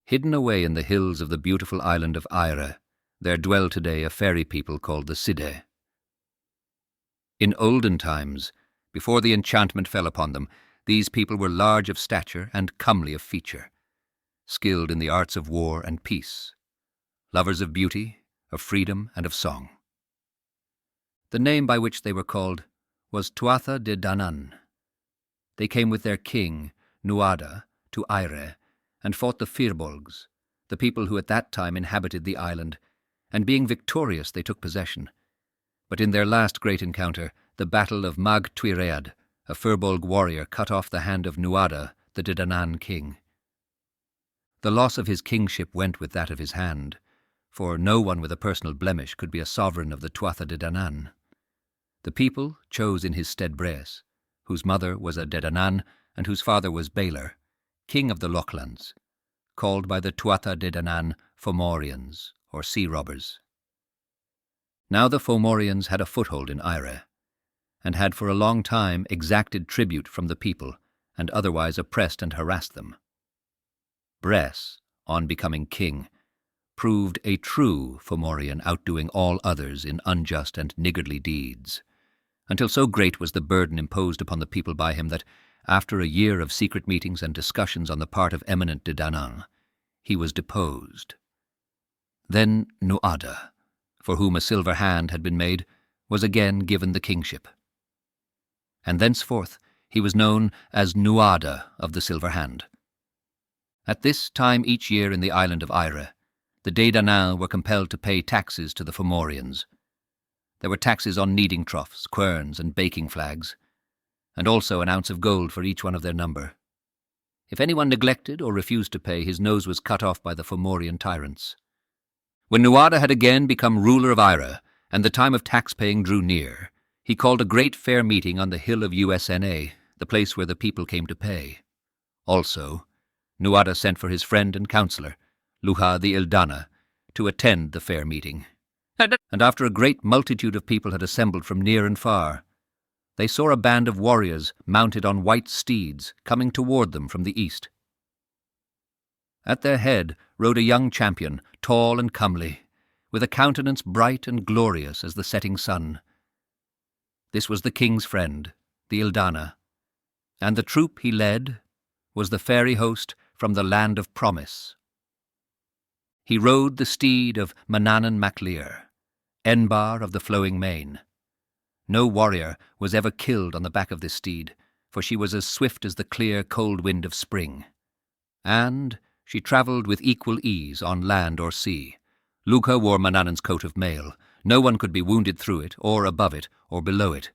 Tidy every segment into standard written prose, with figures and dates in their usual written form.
Hidden away in the hills of the beautiful island of Eire, there dwell today a fairy people called the Sidhe. In olden times, before the enchantment fell upon them, these people were large of stature and comely of feature, skilled in the arts of war and peace, lovers of beauty, of freedom, and of song. The name by which they were called was Tuatha de Danann. They came with their king, Nuada, to Eire, and fought the Firbolgs, the people who at that time inhabited the island, and being victorious they took possession. But in their last great encounter, the battle of Mag Tuiread, a Firbolg warrior cut off the hand of Nuada, the de Danann king. The loss of his kingship went with that of his hand, for no one with a personal blemish could be a sovereign of the Tuatha de Danann. The people chose in his stead Breas, whose mother was a de Danann and whose father was Baelor, king of the Lochlands, called by the Tuatha de Danann Fomorians, or sea robbers. Now the Fomorians had a foothold in Eire, and had for a long time exacted tribute from the people, and otherwise oppressed and harassed them. Breas, on becoming king, proved a true Fomorian, outdoing all others in unjust and niggardly deeds, until so great was the burden imposed upon the people by him that, after a year of secret meetings and discussions on the part of eminent de Danann, he was deposed. Then Nuada, for whom a silver hand had been made, was again given the kingship. And thenceforth he was known as Nuada of the Silver Hand. At this time each year in the island of Eire, the de Danann were compelled to pay taxes to the Fomorians. There were taxes on kneading troughs, querns, and baking flags, and also an ounce of gold for each one of their number. If anyone neglected or refused to pay, his nose was cut off by the Fomorian tyrants. When Nuada had again become ruler of Eire, and the time of tax-paying drew near, he called a great fair meeting on the hill of Usna, the place where the people came to pay. Also, Nuada sent for his friend and counsellor, Luha the Ildana, to attend the fair meeting. And after a great multitude of people had assembled from near and far, they saw a band of warriors mounted on white steeds coming toward them from the east. At their head rode a young champion, tall and comely, with a countenance bright and glorious as the setting sun. This was the king's friend, the Ildana, and the troop he led was the fairy host from the land of promise. He rode the steed of Manannan MacLear, Enbar of the flowing mane. No warrior was ever killed on the back of this steed, for she was as swift as the clear, cold wind of spring. And she travelled with equal ease on land or sea. Luca wore Manannan's coat of mail. No one could be wounded through it, or above it, or below it.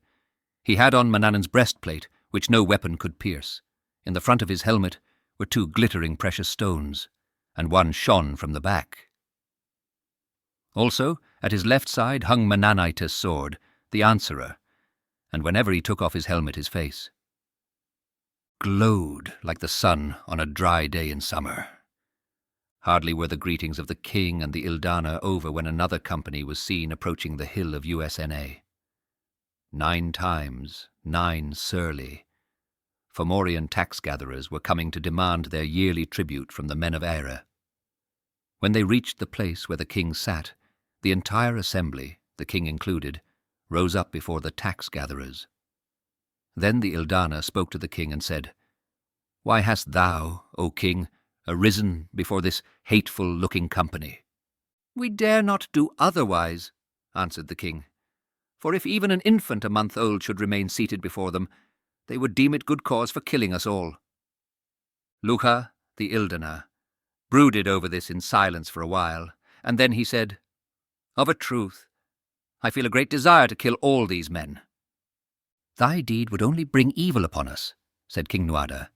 He had on Manannan's breastplate, which no weapon could pierce. In the front of his helmet were 2 glittering precious stones, and one shone from the back. Also, at his left side hung Manannita's sword, the answerer, and whenever he took off his helmet his face glowed like the sun on a dry day in summer. Hardly were the greetings of the king and the Ildana over when another company was seen approaching the hill of Usna. 9 times, 9 surly, Fomorian tax-gatherers were coming to demand their yearly tribute from the men of Eire. When they reached the place where the king sat, the entire assembly, the king included, rose up before the tax-gatherers. Then the Ildana spoke to the king and said, "Why hast thou, O king, arisen before this hateful-looking company?" "We dare not do otherwise," answered the king, "for if even an infant a month old should remain seated before them, they would deem it good cause for killing us all." Lucha, the Ildana, brooded over this in silence for a while, and then he said, "Of a truth, I feel a great desire to kill all these men." "Thy deed would only bring evil upon us," said King Nuada,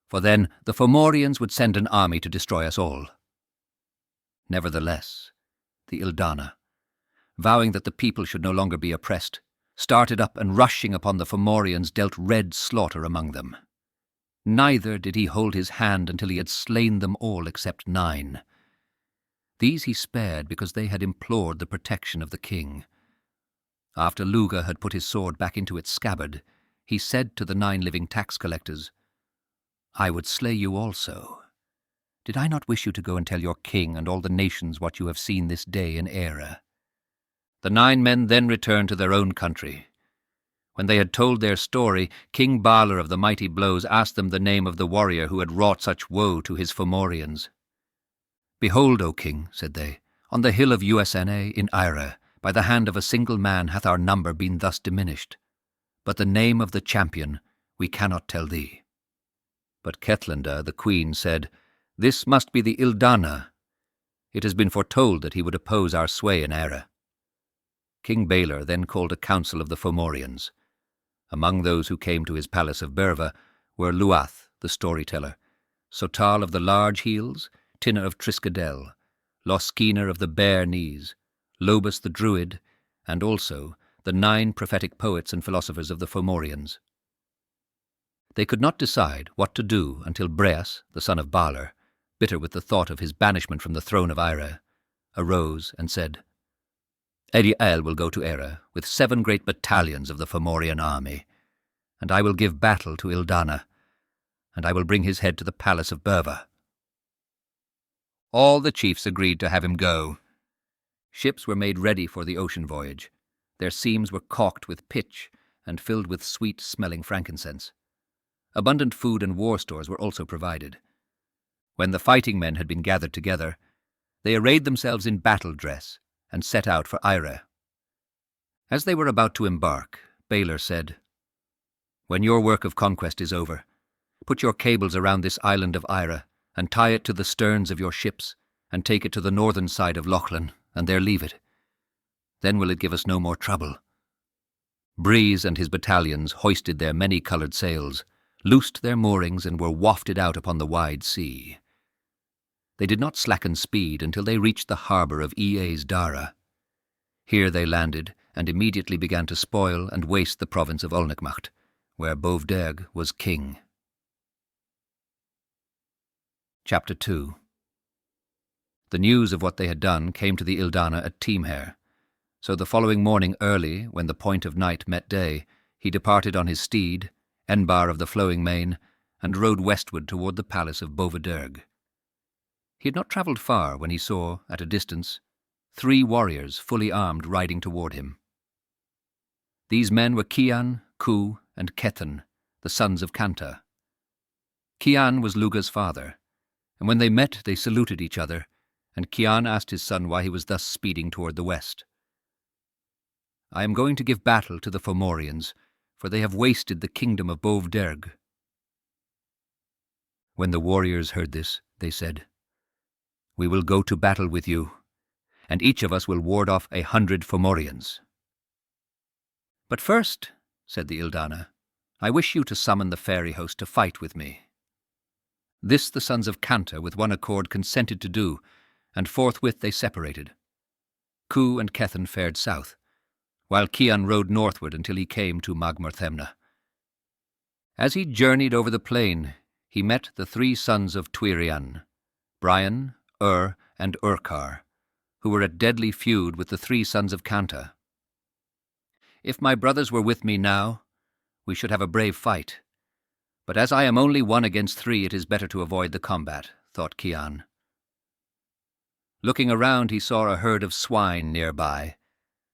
"for then the Fomorians would send an army to destroy us all." Nevertheless, the Ildana, vowing that the people should no longer be oppressed, started up and rushing upon the Fomorians dealt red slaughter among them. Neither did he hold his hand until he had slain them all except 9. These he spared because they had implored the protection of the king. After Luga had put his sword back into its scabbard, he said to the 9 living tax collectors, "I would slay you also, Did I not wish you to go and tell your king and all the nations what you have seen this day in Eire?" The 9 men then returned to their own country. When they had told their story, King Balor of the Mighty Blows asked them the name of the warrior who had wrought such woe to his Fomorians. "Behold, O king," said they, "on the hill of Uasna in Eire, by the hand of a single man hath our number been thus diminished. But the name of the champion we cannot tell thee." But Kethlenda, the queen, said, "This must be the Ildana. It has been foretold that he would oppose our sway in Eire." King Balor then called a council of the Fomorians. Among those who came to his palace of Berva were Luath, the storyteller, Sotal of the large heels, Tinna of Triskadel, Loskeener of the bare knees, Lobus the druid, and also the 9 prophetic poets and philosophers of the Fomorians. They could not decide what to do until Breas, the son of Balor, bitter with the thought of his banishment from the throne of Eire, arose and said, "Eriel will go to Eire with 7 great battalions of the Fomorian army, and I will give battle to Ildana, and I will bring his head to the palace of Berva." All the chiefs agreed to have him go. Ships were made ready for the ocean voyage. Their seams were caulked with pitch and filled with sweet-smelling frankincense. Abundant food and war stores were also provided. When the fighting men had been gathered together, they arrayed themselves in battle dress and set out for Eire. As they were about to embark, Balor said, "When your work of conquest is over, put your cables around this island of Eire and tie it to the sterns of your ships and take it to the northern side of Lochlan and there leave it. Then will it give us no more trouble." Breeze and his battalions hoisted their many-coloured sails, loosed their moorings, and were wafted out upon the wide sea. They did not slacken speed until they reached the harbour of Ea's Dara. Here they landed and immediately began to spoil and waste the province of Olnechmacht, where Bovderg was king. Chapter 2. The news of what they had done came to the Ildana at Teamhair. So the following morning early, when the point of night met day, he departed on his steed, Enbar of the Flowing Mane, and rode westward toward the palace of Bovderg. He had not travelled far when he saw, at a distance, 3 warriors fully armed riding toward him. These men were Cian, Cu, and Kethan, the sons of Canta. Cian was Luga's father, and when they met they saluted each other, and Cian asked his son why he was thus speeding toward the west. "I am going to give battle to the Fomorians, for they have wasted the kingdom of Bovderg." When the warriors heard this, they said, "We will go to battle with you, and each of us will ward off 100 Fomorians." "But first," said the Ildana, "I wish you to summon the fairy host to fight with me." This the sons of Canta with one accord consented to do, and forthwith they separated. Cu and Kethan fared south, while Cian rode northward until he came to Magmarthemna. As he journeyed over the plain, he met the 3 sons of Tuirian, Brian, and Urkar, who were at deadly feud with the 3 sons of Canta. "If my brothers were with me now, we should have a brave fight. But as I am only 1 against 3, it is better to avoid the combat," thought Cian. Looking around, he saw a herd of swine nearby,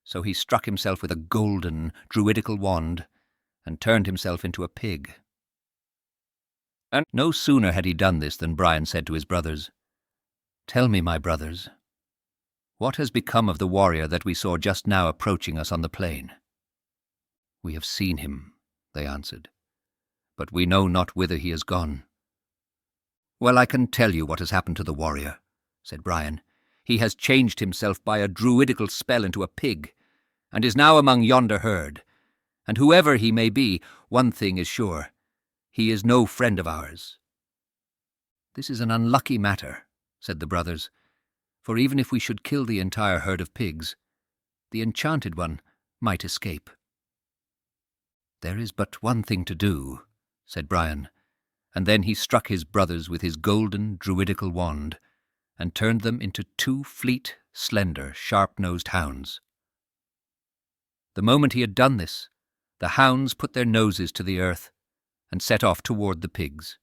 so he struck himself with a golden, druidical wand and turned himself into a pig. And no sooner had he done this than Brian said to his brothers, "Tell me, my brothers, what has become of the warrior that we saw just now approaching us on the plain?" "We have seen him," they answered, "but we know not whither he has gone." "Well, I can tell you what has happened to the warrior," said Brian. "He has changed himself by a druidical spell into a pig, and is now among yonder herd. And whoever he may be, one thing is sure, he is no friend of ours." "This is an unlucky matter," said the brothers, "for even if we should kill the entire herd of pigs, the enchanted one might escape." "There is but one thing to do," said Brian, and then he struck his brothers with his golden druidical wand, and turned them into 2 fleet, slender, sharp-nosed hounds. The moment he had done this, the hounds put their noses to the earth and set off toward the pigs.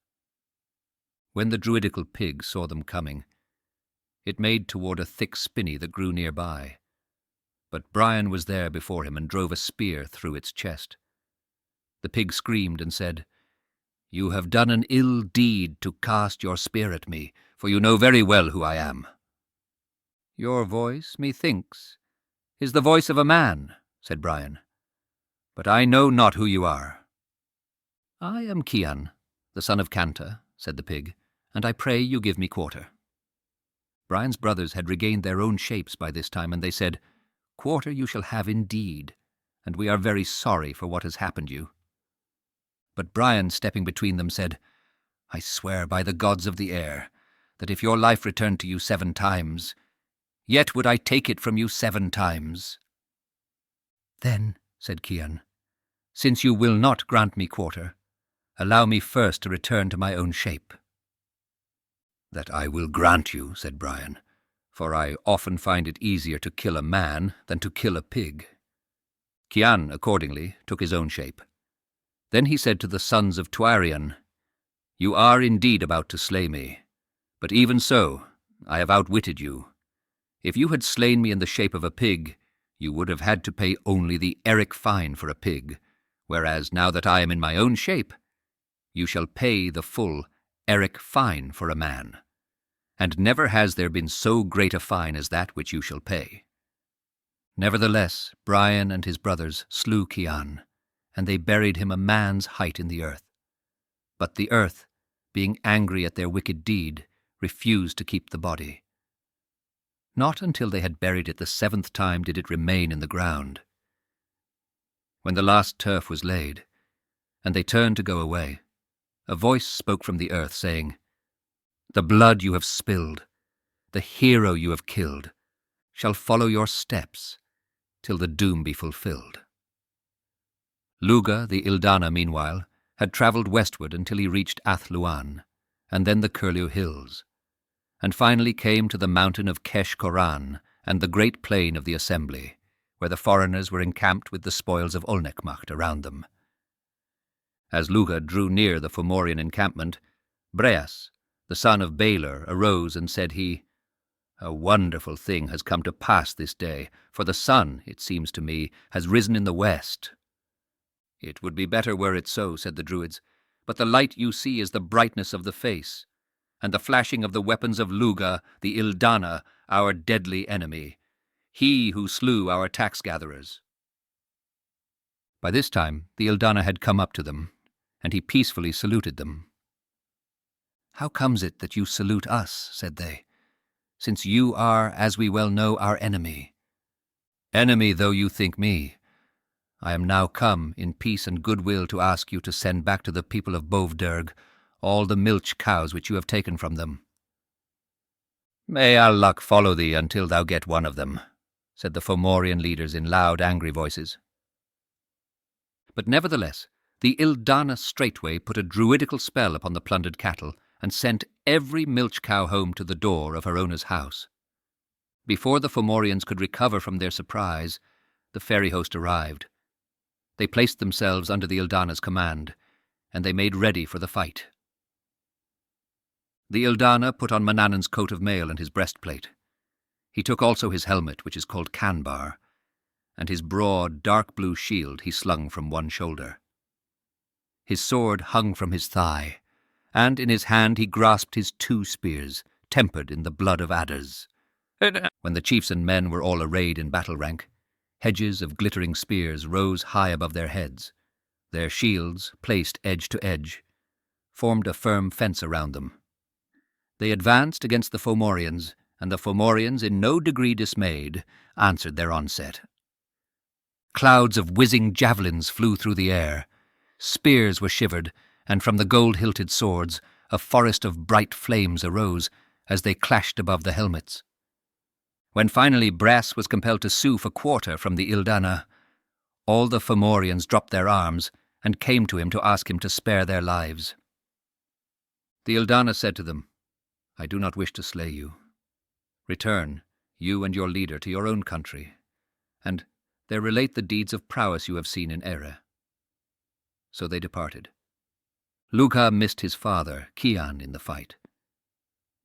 When the druidical pig saw them coming, it made toward a thick spinney that grew nearby. But Brian was there before him and drove a spear through its chest. The pig screamed and said, "You have done an ill deed to cast your spear at me, for you know very well who I am." "Your voice, methinks, is the voice of a man," said Brian, "but I know not who you are." "I am Cian, the son of Canta," said the pig, "and I pray you give me quarter." Brian's brothers had regained their own shapes by this time, and they said, "Quarter you shall have indeed, and we are very sorry for what has happened you." But Brian, stepping between them, said, "I swear by the gods of the air that if your life returned to you 7 times, yet would I take it from you 7 times." "Then," said Cian, "since you will not grant me quarter, allow me first to return to my own shape." "That I will grant you," said Brian, "for I often find it easier to kill a man than to kill a pig." Cian, accordingly, took his own shape. Then he said to the sons of Tuarion, "You are indeed about to slay me, but even so I have outwitted you. If you had slain me in the shape of a pig, you would have had to pay only the eric fine for a pig, whereas now that I am in my own shape, you shall pay the full eric fine for a man. And never has there been so great a fine as that which you shall pay." Nevertheless, Brian and his brothers slew Cian, and they buried him a man's height in the earth. But the earth, being angry at their wicked deed, refused to keep the body. Not until they had buried it the 7th time did it remain in the ground. When the last turf was laid, and they turned to go away, a voice spoke from the earth, saying, "The blood you have spilled, the hero you have killed, shall follow your steps till the doom be fulfilled." Luga, the Ildana, meanwhile, had travelled westward until he reached Athluan, and then the Curlew Hills, and finally came to the mountain of Kesh Koran and the great plain of the Assembly, where the foreigners were encamped with the spoils of Olnechmacht around them. As Luga drew near the Fomorian encampment, Breas, the son of Baelor, arose and said he, "A wonderful thing has come to pass this day, for the sun, it seems to me, has risen in the west." "It would be better were it so," said the Druids, "but the light you see is the brightness of the face, and the flashing of the weapons of Luga, the Ildana, our deadly enemy, he who slew our tax-gatherers." By this time the Ildana had come up to them, and he peacefully saluted them. "How comes it that you salute us?" said they, "since you are, as we well know, our enemy? Enemy though you think me, I am now come in peace and goodwill to ask you to send back to the people of Bovderg all the milch cows which you have taken from them." "May our luck follow thee until thou get one of them," said the Fomorian leaders in loud, angry voices. But nevertheless, the Ildana straightway put a druidical spell upon the plundered cattle and sent every milch cow home to the door of her owner's house. Before the Fomorians could recover from their surprise, the fairy host arrived. They placed themselves under the Ildana's command, and they made ready for the fight. The Ildana put on Manannan's coat of mail and his breastplate. He took also his helmet, which is called Canbar, and his broad, dark blue shield he slung from one shoulder. His sword hung from his thigh, and in his hand he grasped his 2 spears, tempered in the blood of adders. When the chiefs and men were all arrayed in battle rank, hedges of glittering spears rose high above their heads. Their shields, placed edge to edge, formed a firm fence around them. They advanced against the Fomorians, and the Fomorians, in no degree dismayed, answered their onset. Clouds of whizzing javelins flew through the air. Spears were shivered, and from the gold-hilted swords a forest of bright flames arose as they clashed above the helmets. When finally Brass was compelled to sue for quarter from the Ildana, all the Fomorians dropped their arms and came to him to ask him to spare their lives. The Ildana said to them, "I do not wish to slay you. Return, you and your leader, to your own country, and there relate the deeds of prowess you have seen in Ere." So they departed. Luca missed his father, Cian, in the fight,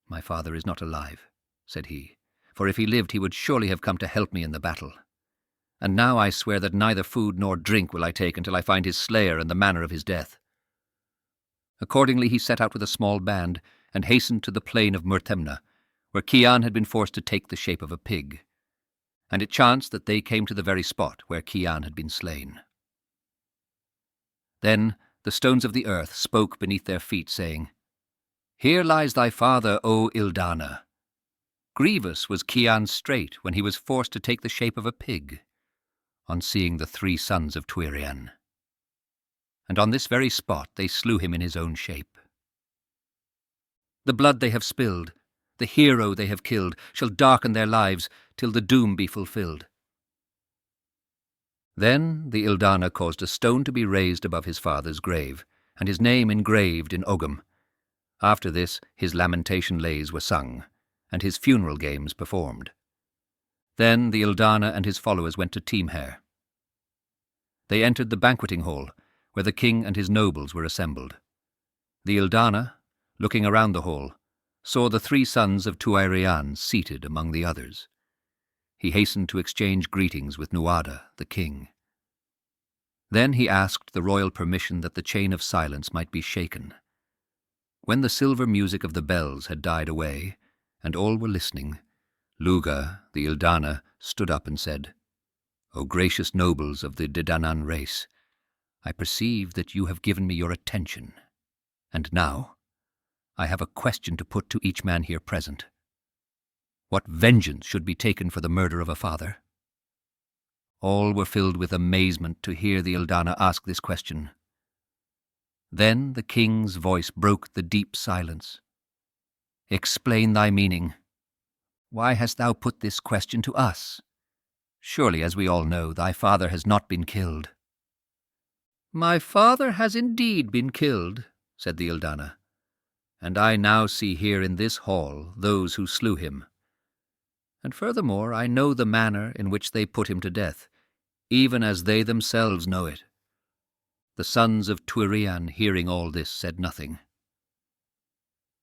"My father is not alive," said he, "for if he lived he would surely have come to help me in the battle. And now I swear that neither food nor drink will I take until I find his slayer and the manner of his death." Accordingly he set out with a small band and hastened to the plain of Murtemna, where Cian had been forced to take the shape of a pig. And it chanced that they came to the very spot where Cian had been slain. Then the stones of the earth spoke beneath their feet, saying, "Here lies thy father, O Ildana. Grievous was Cian's strait when he was forced to take the shape of a pig, on seeing the 3 sons of Tuirian. And on this very spot they slew him in his own shape. The blood they have spilled, the hero they have killed, shall darken their lives till the doom be fulfilled." Then the Ildana caused a stone to be raised above his father's grave, and his name engraved in Ogham. After this his lamentation lays were sung, and his funeral games performed. Then the Ildana and his followers went to Teamhair. They entered the banqueting hall, where the king and his nobles were assembled. The Ildana, looking around the hall, saw the 3 sons of Tuirian seated among the others. He hastened to exchange greetings with Nuada, the king. Then he asked the royal permission that the chain of silence might be shaken. When the silver music of the bells had died away, and all were listening, Luga, the Ildana, stood up and said, "O gracious nobles of the Dedanan race, I perceive that you have given me your attention, and now I have a question to put to each man here present. What vengeance should be taken for the murder of a father?" All were filled with amazement to hear the Ildana ask this question. Then the king's voice broke the deep silence. "Explain thy meaning. Why hast thou put this question to us? Surely, as we all know, thy father has not been killed." "My father has indeed been killed," said the Ildana, "and I now see here in this hall those who slew him. And furthermore, I know the manner in which they put him to death, even as they themselves know it." The sons of Tuirian, hearing all this, said nothing.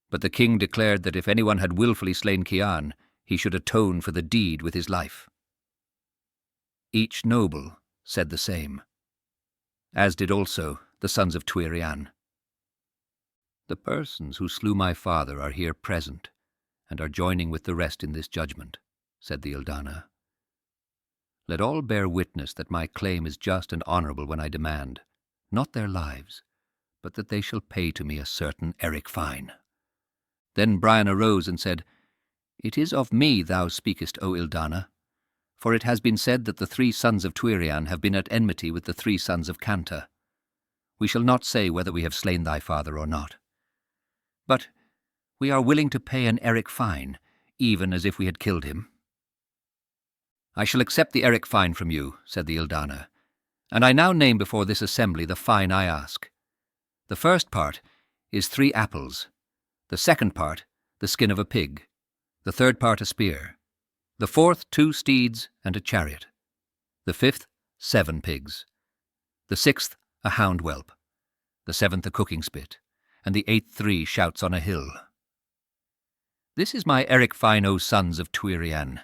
But the king declared that if anyone had willfully slain Cian, he should atone for the deed with his life. Each noble said the same, as did also the sons of Tuirian. "The persons who slew my father are here present, and are joining with the rest in this judgment," said the Ildana. "Let all bear witness that my claim is just and honourable when I demand, not their lives, but that they shall pay to me a certain eric fine." Then Brian arose and said, "It is of me thou speakest, O Ildana, for it has been said that the 3 sons of Tuirian have been at enmity with the 3 sons of Canta. We shall not say whether we have slain thy father or not. But we are willing to pay an eric fine, even as if we had killed him." "I shall accept the eric fine from you," said the Ildana, "and I now name before this assembly the fine I ask. The first part is 3 apples, the second part the skin of a pig, the third part a spear, the fourth 2 steeds and a chariot, the fifth 7 pigs, the sixth a hound whelp, the 7th a cooking spit, and the 8th 3 shouts on a hill. This is my eric fine, O sons of Tuirian,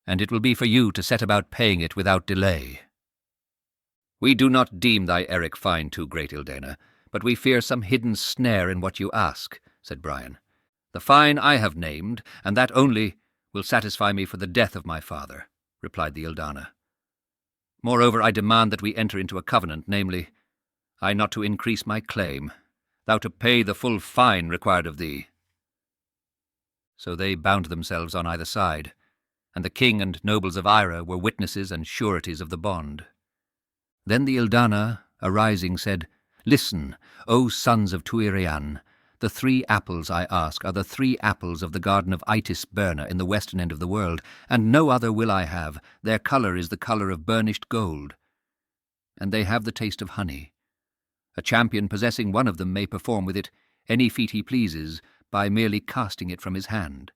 and it will be for you to set about paying it without delay." "We do not deem thy eric fine too great, Ildana, but we fear some hidden snare in what you ask," said Brian. "The fine I have named, and that only, will satisfy me for the death of my father," replied the Ildana. "Moreover, I demand that we enter into a covenant, namely, I not to increase my claim, thou to pay the full fine required of thee." So they bound themselves on either side, and the king and nobles of Ira were witnesses and sureties of the bond. Then the Ildana, arising, said, "Listen, O sons of Tuirian, the 3 apples I ask are the 3 apples of the garden of Itis Berna in the western end of the world, and no other will I have. Their colour is the colour of burnished gold, and they have the taste of honey. A champion possessing one of them may perform with it any feat he pleases by merely casting it from his hand.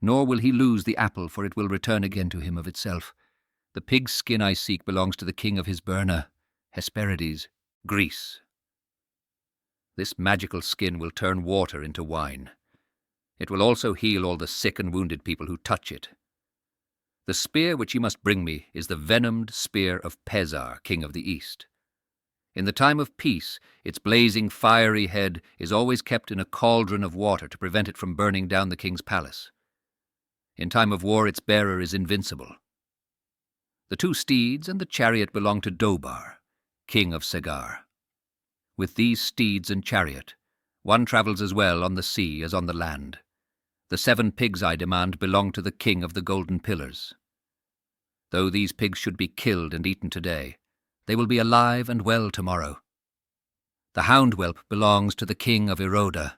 Nor will he lose the apple, for it will return again to him of itself. The pig's skin I seek belongs to the king of his Berna, Hesperides, Greece. This magical skin will turn water into wine. It will also heal all the sick and wounded people who touch it. The spear which you must bring me is the venomed spear of Pesar, king of the East. In the time of peace, its blazing, fiery head is always kept in a cauldron of water to prevent it from burning down the king's palace. In time of war, its bearer is invincible. The 2 steeds and the chariot belong to Dobar, king of Segar. With these steeds and chariot, one travels as well on the sea as on the land. The 7 pigs I demand belong to the king of the Golden Pillars. Though these pigs should be killed and eaten today, they will be alive and well tomorrow. The hound whelp belongs to the king of Iroda.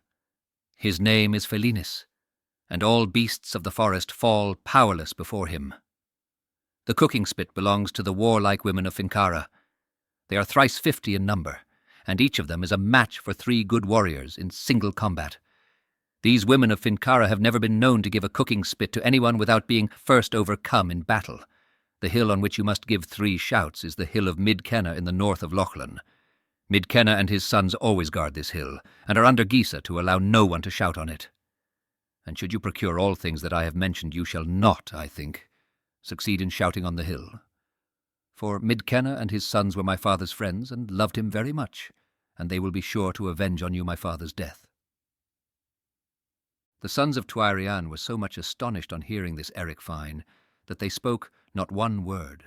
His name is Felinis, and all beasts of the forest fall powerless before him. The cooking spit belongs to the warlike women of Finkara. They are thrice 50 in number, and each of them is a match for 3 good warriors in single combat. These women of Finkara have never been known to give a cooking spit to anyone without being first overcome in battle. The hill on which you must give 3 shouts is the hill of Midkenna in the north of Lochlan. Midkenna and his sons always guard this hill, and are under Gisa to allow no one to shout on it. And should you procure all things that I have mentioned, you shall not, I think, succeed in shouting on the hill. For Midkenna and his sons were my father's friends, and loved him very much, and they will be sure to avenge on you my father's death. The sons of Tuairian were so much astonished on hearing this Eric Fine, that they spoke not one word,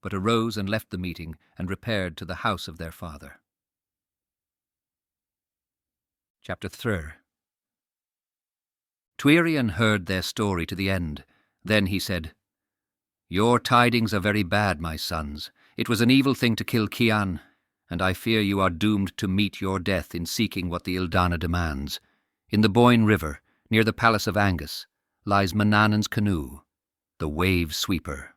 but arose and left the meeting and repaired to the house of their father. Chapter 3. Tuairian heard their story to the end. Then he said, "Your tidings are very bad, my sons. It was an evil thing to kill Cian, and I fear you are doomed to meet your death in seeking what the Ildana demands. In the Boyne River, near the palace of Angus, lies Manannan's canoe, the Wave Sweeper.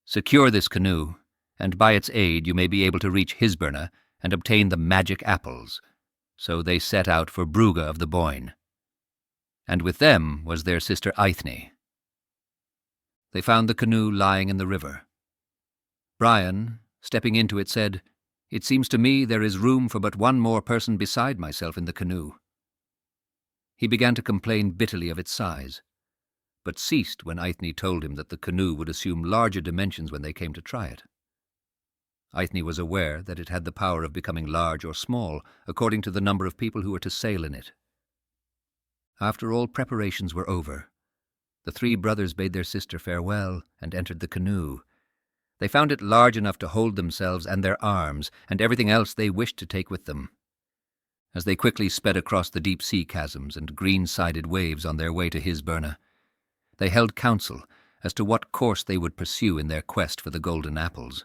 Secure this canoe, and by its aid you may be able to reach Hisburna and obtain the magic apples." So they set out for Brugga of the Boyne. And with them was their sister Eithne. They found the canoe lying in the river. Brian, stepping into it, said, "It seems to me there is room for but one more person beside myself in the canoe." He began to complain bitterly of its size, but ceased when Eithne told him that the canoe would assume larger dimensions when they came to try it. Eithne was aware that it had the power of becoming large or small, according to the number of people who were to sail in it. After all preparations were over, the 3 brothers bade their sister farewell and entered the canoe. They found it large enough to hold themselves and their arms, and everything else they wished to take with them. As they quickly sped across the deep sea chasms and green-sided waves on their way to Hisburna, they held counsel as to what course they would pursue in their quest for the golden apples.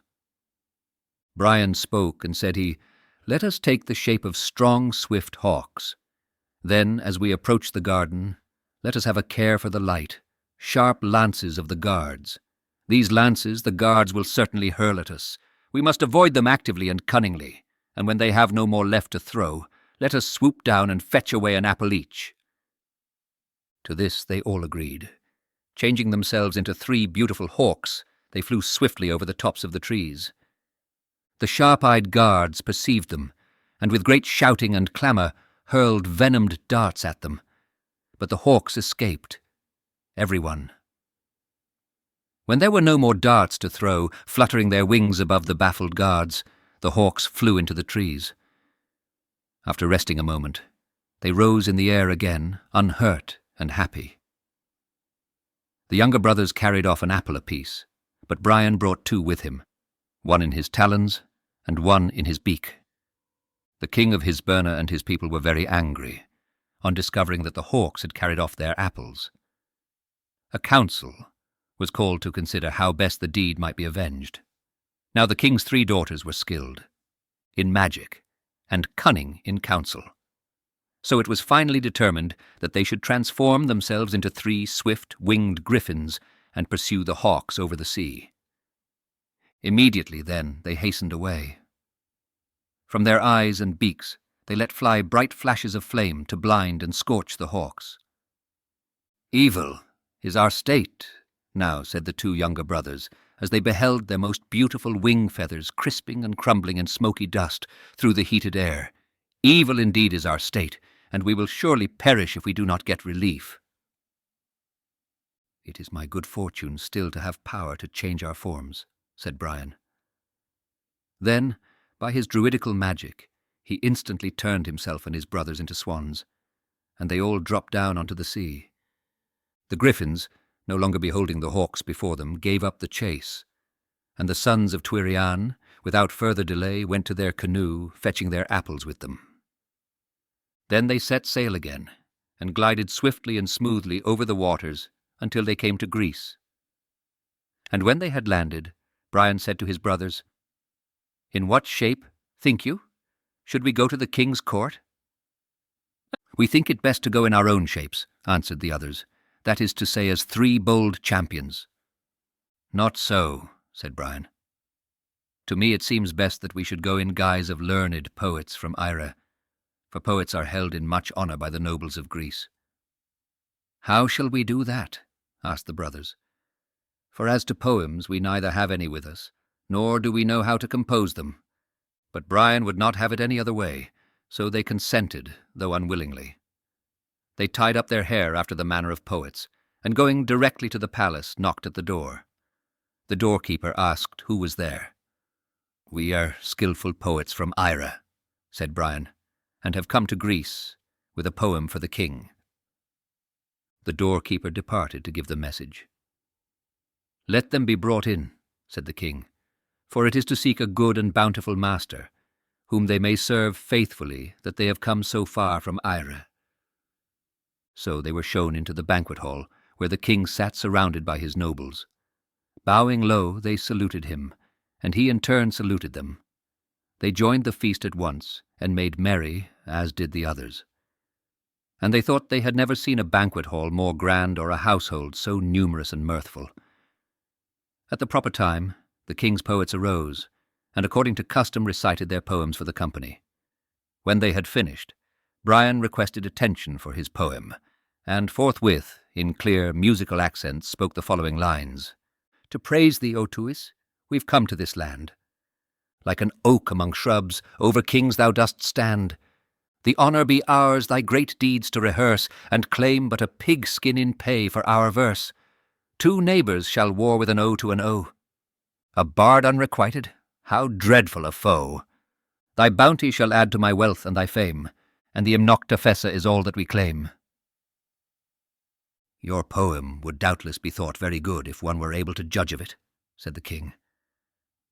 Brian spoke and said "Let us take the shape of strong, swift hawks. Then, as we approach the garden, let us have a care for the light, sharp lances of the guards. These lances the guards will certainly hurl at us. We must avoid them actively and cunningly, and when they have no more left to throw, let us swoop down and fetch away an apple each." To this they all agreed. Changing themselves into 3 beautiful hawks, they flew swiftly over the tops of the trees. The sharp-eyed guards perceived them, and with great shouting and clamour hurled venomed darts at them. But the hawks escaped. Everyone. When there were no more darts to throw, fluttering their wings above the baffled guards, the hawks flew into the trees. After resting a moment, they rose in the air again, unhurt and happy. The younger brothers carried off an apple apiece, but Brian brought 2 with him, one in his talons and one in his beak. The king of Hisburna and his people were very angry on discovering that the hawks had carried off their apples. A council was called to consider how best the deed might be avenged. Now the king's 3 daughters were skilled in magic and cunning in counsel. So it was finally determined that they should transform themselves into 3 swift, winged griffins and pursue the hawks over the sea. Immediately then they hastened away. From their eyes and beaks they let fly bright flashes of flame to blind and scorch the hawks. "Evil is our state," now said the 2 younger brothers, as they beheld their most beautiful wing feathers crisping and crumbling in smoky dust through the heated air. "Evil indeed is our state, and we will surely perish if we do not get relief." "It is my good fortune still to have power to change our forms," said Brian. Then, by his druidical magic, he instantly turned himself and his brothers into swans, and they all dropped down onto the sea. The griffins, no longer beholding the hawks before them, gave up the chase, and the sons of Twirian, without further delay, went to their canoe, fetching their apples with them. Then they set sail again, and glided swiftly and smoothly over the waters until they came to Greece. And when they had landed, Brian said to his brothers, "In what shape, think you, should we go to the king's court?" "We think it best to go in our own shapes," answered the others, "that is to say, as 3 bold champions." "Not so," said Brian. "To me it seems best that we should go in guise of learned poets from Eire, for poets are held in much honour by the nobles of Greece." "How shall we do that?" asked the brothers. "For as to poems, we neither have any with us, nor do we know how to compose them." But Brian would not have it any other way, so they consented, though unwillingly. They tied up their hair after the manner of poets, and going directly to the palace, knocked at the door. The doorkeeper asked who was there. "We are skilful poets from Eire," said Brian, "and have come to Greece with a poem for the king." The doorkeeper departed to give the message. "Let them be brought in," said the king, "for it is to seek a good and bountiful master, whom they may serve faithfully, that they have come so far from Eire." So they were shown into the banquet hall, where the king sat surrounded by his nobles. Bowing low, they saluted him, and he in turn saluted them. They joined the feast at once, and made merry, as did the others. And they thought they had never seen a banquet hall more grand or a household so numerous and mirthful. At the proper time, the king's poets arose, and according to custom recited their poems for the company. When they had finished, Brian requested attention for his poem, and forthwith, in clear musical accents, spoke the following lines. "To praise thee, O Tuis, we've come to this land. Like an oak among shrubs, over kings thou dost stand. The honour be ours thy great deeds to rehearse, and claim but a pig-skin in pay for our verse. 2 neighbours shall war with an O to an O. A bard unrequited, how dreadful a foe! Thy bounty shall add to my wealth and thy fame, and the imnocta fessa is all that we claim." "Your poem would doubtless be thought very good if one were able to judge of it," said the king.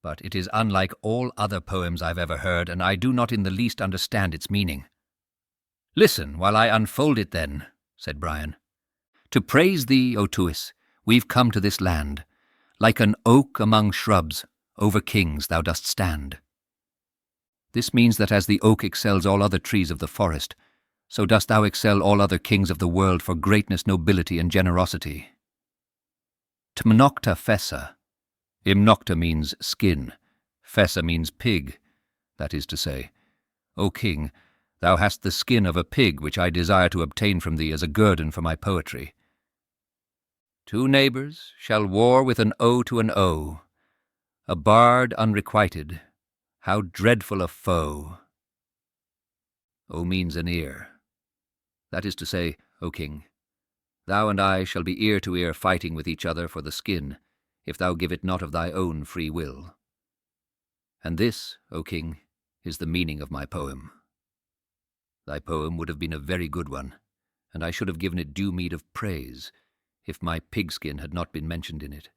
"But it is unlike all other poems I've ever heard, and I do not in the least understand its meaning." "Listen while I unfold it then," said Brian. "To praise thee, O Tuis, we've come to this land. Like an oak among shrubs, over kings thou dost stand." This means that as the oak excels all other trees of the forest, so dost thou excel all other kings of the world for greatness, nobility, and generosity. Tmnocta fessa. Imnocta means skin, fessa means pig. That is to say, O king, thou hast the skin of a pig which I desire to obtain from thee as a guerdon for my poetry. 2 neighbours shall war with an O to an O. A bard unrequited, how dreadful a foe. O means an ear. That is to say, O king, thou and I shall be ear to ear fighting with each other for the skin, if thou give it not of thy own free will. And this, O king, is the meaning of my poem. Thy poem would have been a very good one, and I should have given it due meed of praise, if my pigskin had not been mentioned in it.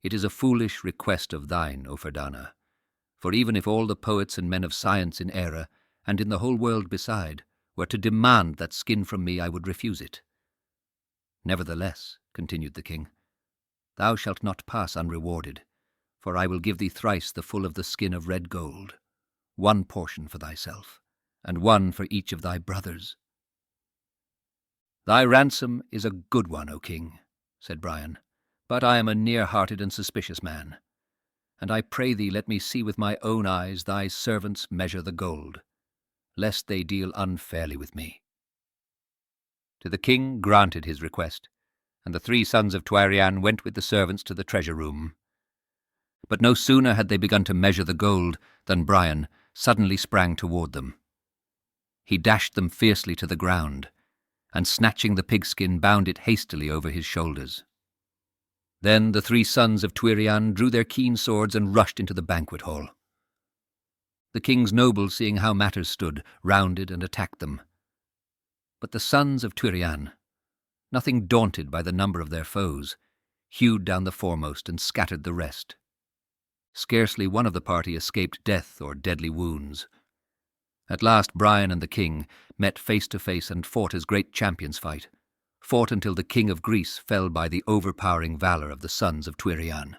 It is a foolish request of thine, O Verdana, for even if all the poets and men of science in Eire, and in the whole world beside, were to demand that skin from me, I would refuse it. Nevertheless, continued the king, thou shalt not pass unrewarded, for I will give thee thrice the full of the skin of red gold, 1 portion for thyself, and 1 for each of thy brothers. Thy ransom is a good one, O king, said Brian, but I am a near-hearted and suspicious man, and I pray thee let me see with my own eyes thy servants measure the gold, lest they deal unfairly with me. To the king granted his request, and the 3 sons of Twirian went with the servants to the treasure room. But no sooner had they begun to measure the gold than Brian suddenly sprang toward them. he dashed them fiercely to the ground, and snatching the pigskin bound it hastily over his shoulders. Then the 3 sons of Twirian drew their keen swords and rushed into the banquet hall. The king's nobles, seeing how matters stood, rounded and attacked them. But the sons of Twirian, nothing daunted by the number of their foes, hewed down the foremost and scattered the rest. Scarcely one of the party escaped death or deadly wounds. At last Brian and the king met face to face and fought as great champions fight, fought until the king of Greece fell by the overpowering valour of the sons of Twirian.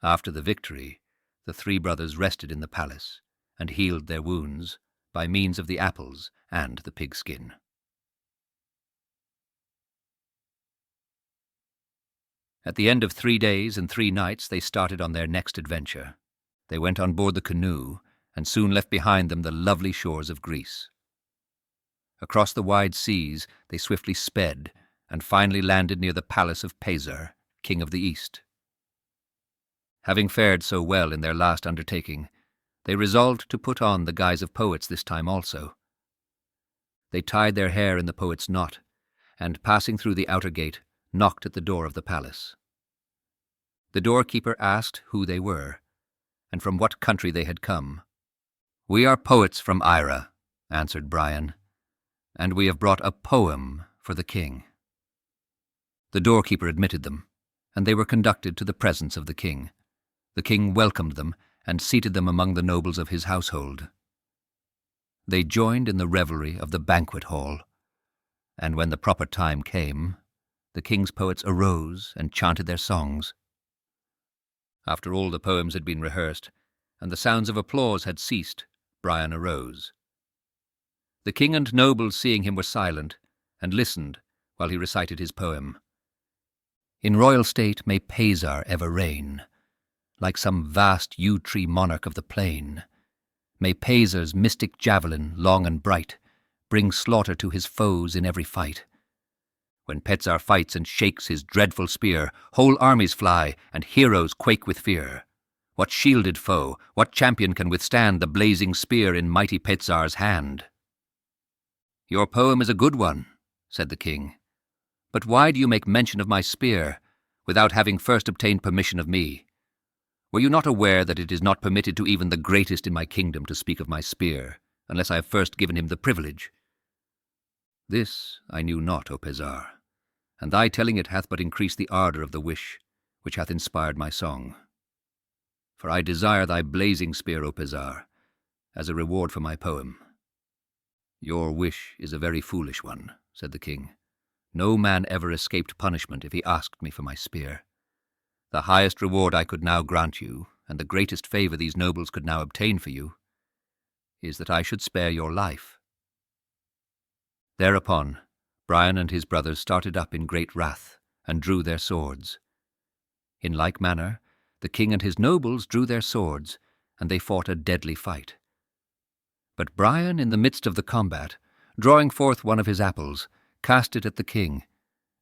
After the victory, the 3 brothers rested in the palace and healed their wounds by means of the apples and the pigskin. At the end of 3 days and 3 nights they started on their next adventure. They went on board the canoe and soon left behind them the lovely shores of Greece. Across the wide seas they swiftly sped and finally landed near the palace of Paesar, king of the East. Having fared so well in their last undertaking, they resolved to put on the guise of poets this time also. They tied their hair in the poet's knot, and passing through the outer gate, knocked at the door of the palace. The doorkeeper asked who they were, and from what country they had come. "We are poets from Ira," answered Brian, "and we have brought a poem for the king." The doorkeeper admitted them, and they were conducted to the presence of the king. The king welcomed them and seated them among the nobles of his household. They joined in the revelry of the banquet hall, and when the proper time came, the king's poets arose and chanted their songs. After all the poems had been rehearsed, and the sounds of applause had ceased, Brian arose. The king and nobles, seeing him, were silent, and listened while he recited his poem. "In royal state may Paesar ever reign, like some vast yew-tree monarch of the plain. May Paesar's mystic javelin, long and bright, bring slaughter to his foes in every fight. When Paesar fights and shakes his dreadful spear, whole armies fly, and heroes quake with fear. What shielded foe, what champion can withstand the blazing spear in mighty Paesar's hand?" "Your poem is a good one," said the king. "But why do you make mention of my spear, without having first obtained permission of me? Were you not aware that it is not permitted to even the greatest in my kingdom to speak of my spear, unless I have first given him the privilege?" "This I knew not, O Paesar, and thy telling it hath but increased the ardour of the wish which hath inspired my song. For I desire thy blazing spear, O Paesar, as a reward for my poem." "Your wish is a very foolish one," said the king. "No man ever escaped punishment if he asked me for my spear. The highest reward I could now grant you, and the greatest favour these nobles could now obtain for you, is that I should spare your life." Thereupon Brian and his brothers started up in great wrath, and drew their swords. In like manner, the king and his nobles drew their swords, and they fought a deadly fight. But Brian, in the midst of the combat, drawing forth one of his apples, cast it at the king,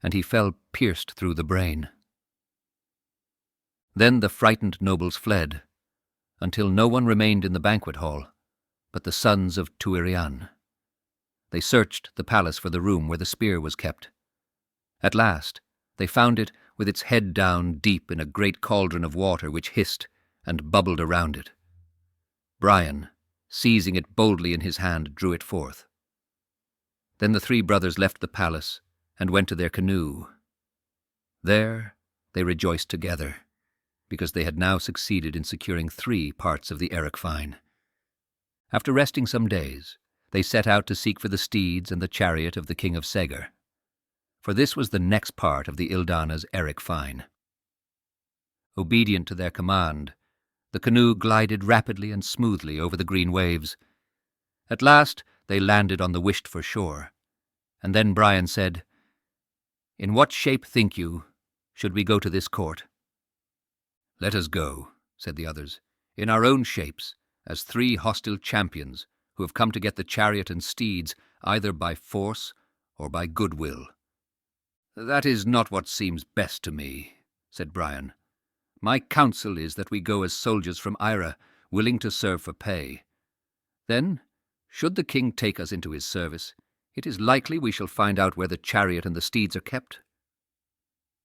and he fell pierced through the brain. Then the frightened nobles fled, until no one remained in the banquet hall but the sons of Twirian. They searched the palace for the room where the spear was kept. At last they found it with its head down deep in a great cauldron of water which hissed and bubbled around it. Brian, seizing it boldly in his hand, drew it forth. Then the 3 brothers left the palace and went to their canoe. There they rejoiced together, because they had now succeeded in securing 3 parts of the Erechfine. After resting some days, they set out to seek for the steeds and the chariot of the king of Segar, for this was the next part of the Ildana's Erechfine. Obedient to their command, the canoe glided rapidly and smoothly over the green waves. At last they landed on the wished-for shore, and then Brian said, "In what shape, think you, should we go to this court?" "Let us go," said the others, "in our own shapes, as 3 hostile champions who have come to get the chariot and steeds either by force or by goodwill." "That is not what seems best to me," said Brian. "My counsel is that we go as soldiers from Ira, willing to serve for pay. Then, Should the king take us into his service, it is likely we shall find out where the chariot and the steeds are kept."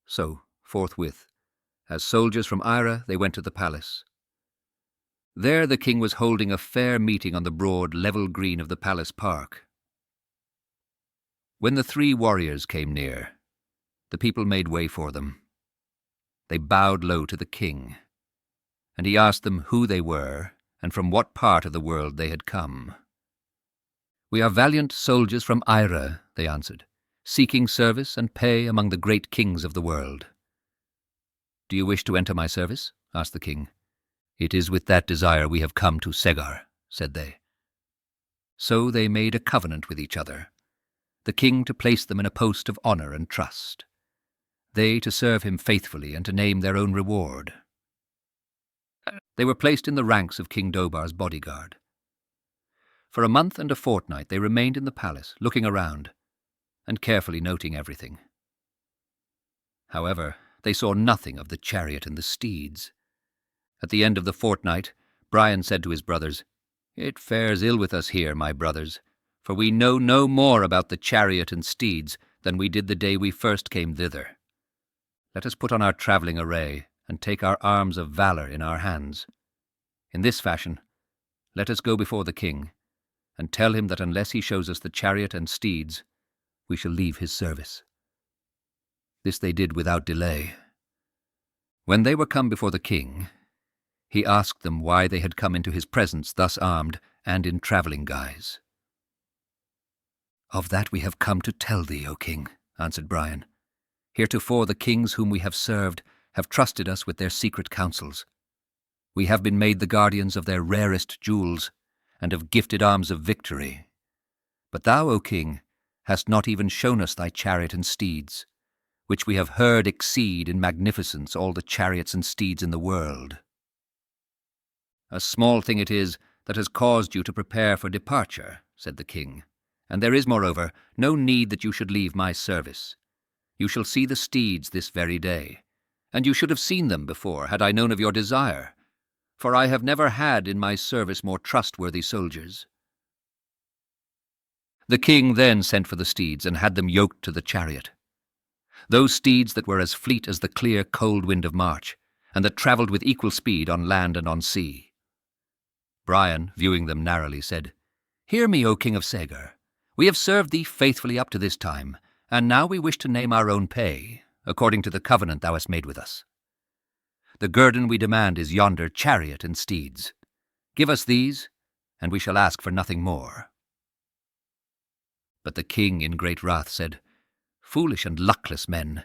So, forthwith, as soldiers from Eire, they went to the palace. There the king was holding a fair meeting on the broad, level green of the palace park. When the 3 warriors came near, the people made way for them. They bowed low to the king, and he asked them who they were and from what part of the world they had come. "We are valiant soldiers from Eire," they answered, "seeking service and pay among the great kings of the world." "Do you wish to enter my service?" asked the king. "It is with that desire we have come to Segar," said they. So they made a covenant with each other, the king to place them in a post of honour and trust, they to serve him faithfully and to name their own reward. They were placed in the ranks of King Dobar's bodyguard. For a month and a fortnight they remained in the palace, looking around, and carefully noting everything. However, they saw nothing of the chariot and the steeds. At the end of the fortnight, Brian said to his brothers, "It fares ill with us here, my brothers, for we know no more about the chariot and steeds than we did the day we first came thither. Let us put on our travelling array and take our arms of valour in our hands. In this fashion, let us go before the king, and tell him that unless he shows us the chariot and steeds, we shall leave his service." This they did without delay. When they were come before the king, he asked them why they had come into his presence thus armed and in travelling guise. "Of that we have come to tell thee, O king," answered Brian. "Heretofore the kings whom we have served have trusted us with their secret counsels. We have been made the guardians of their rarest jewels, and of gifted arms of victory. But thou, O king, hast not even shown us thy chariot and steeds, which we have heard exceed in magnificence all the chariots and steeds in the world. A small thing it is that has caused you to prepare for departure," said the king, "and there is, moreover, no need that you should leave my service. You shall see the steeds this very day, and you should have seen them before had I known of your desire, for I have never had in my service more trustworthy soldiers." The king then sent for the steeds and had them yoked to the chariot. Those steeds that were as fleet as the clear, cold wind of March, and that travelled with equal speed on land and on sea. Brian, viewing them narrowly, said, "Hear me, O king of Segar. We have served thee faithfully up to this time, and now we wish to name our own pay, according to the covenant thou hast made with us. The guerdon we demand is yonder chariot and steeds. Give us these, and we shall ask for nothing more." But the king in great wrath said, "Foolish and luckless men,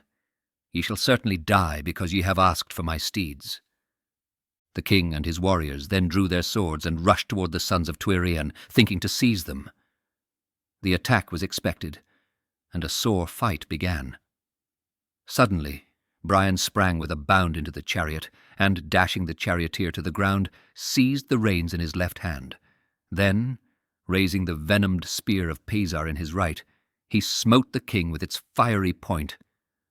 ye shall certainly die because ye have asked for my steeds." The king and his warriors then drew their swords and rushed toward the sons of Tuireann, thinking to seize them. The attack was expected, and a sore fight began. Suddenly, Brian sprang with a bound into the chariot, and, dashing the charioteer to the ground, seized the reins in his left hand. Then, raising the venomed spear of Pesar in his right, he smote the king with its fiery point,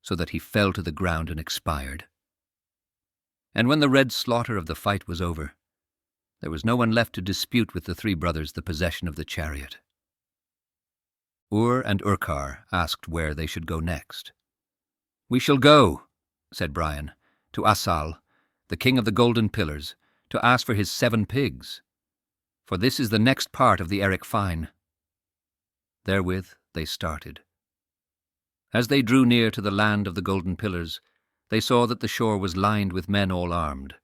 so that he fell to the ground and expired. And when the red slaughter of the fight was over, there was no one left to dispute with the 3 brothers the possession of the chariot. Ur and Urkar asked where they should go next. "We shall go," said Brian, "to Assal, the king of the Golden Pillars, to ask for his 7 pigs, for this is the next part of the Eric Fine." Therewith they started. As they drew near to the land of the Golden Pillars, they saw that the shore was lined with men all armed,